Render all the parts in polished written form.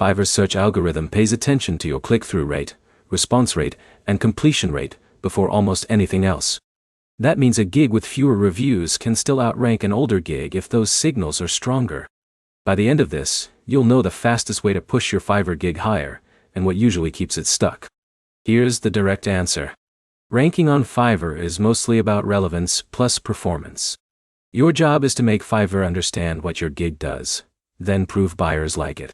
Fiverr's search algorithm pays attention to your click-through rate, response rate, and completion rate before almost anything else. That means a gig with fewer reviews can still outrank an older gig if those signals are stronger. By the end of this, you'll know the fastest way to push your Fiverr gig higher, and what usually keeps it stuck. Here's the direct answer. Ranking on Fiverr is mostly about relevance plus performance. Your job is to make Fiverr understand what your gig does, then prove buyers like it.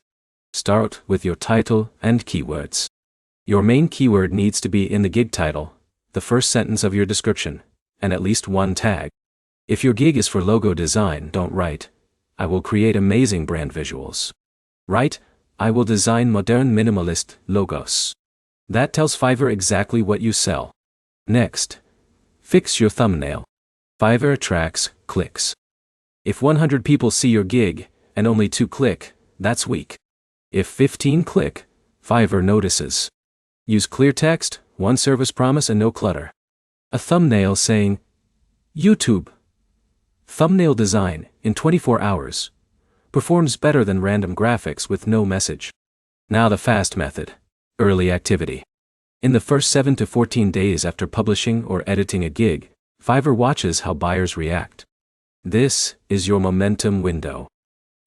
Start with your title and keywords. Your main keyword needs to be in the gig title, the first sentence of your description, and at least one tag. If your gig is for logo design, don't write, "I will create amazing brand visuals." Write, "I will design modern minimalist logos." That tells Fiverr exactly what you sell. Next, fix your thumbnail. Fiverr tracks clicks. If 100 people see your gig, and only 2 click, that's weak. If 15 click, Fiverr notices. Use clear text, one service promise and no clutter. A thumbnail saying, "YouTube thumbnail design in 24 hours," performs better than random graphics with no message. Now the fast method. Early activity. In the first 7 to 14 days after publishing or editing a gig, Fiverr watches how buyers react. This is your momentum window.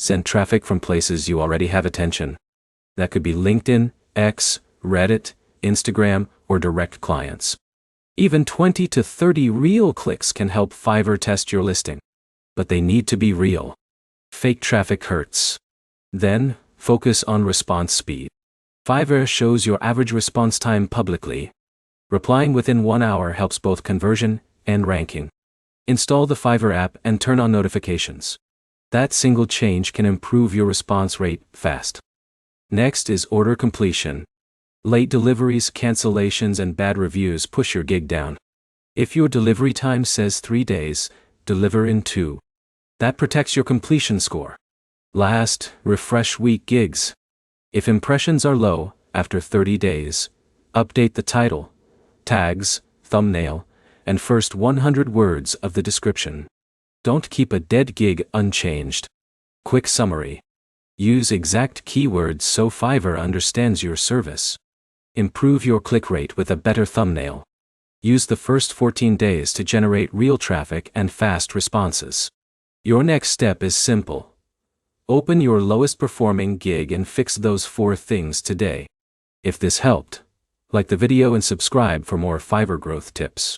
Send traffic from places you already have attention. That could be LinkedIn, X, Reddit, Instagram, or direct clients. Even 20 to 30 real clicks can help Fiverr test your listing. But they need to be real. Fake traffic hurts. Then, focus on response speed. Fiverr shows your average response time publicly. Replying within 1 hour helps both conversion and ranking. Install the Fiverr app and turn on notifications. That single change can improve your response rate fast. Next is order completion. Late deliveries, cancellations, and bad reviews push your gig down. If your delivery time says 3 days, deliver in 2. That protects your completion score. Last, refresh weak gigs. If impressions are low, after 30 days, update the title, tags, thumbnail, and first 100 words of the description. Don't keep a dead gig unchanged. Quick summary. Use exact keywords so Fiverr understands your service. Improve your click rate with a better thumbnail. Use the first 14 days to generate real traffic and fast responses. Your next step is simple. Open your lowest performing gig and fix those 4 things today. If this helped, like the video and subscribe for more Fiverr growth tips.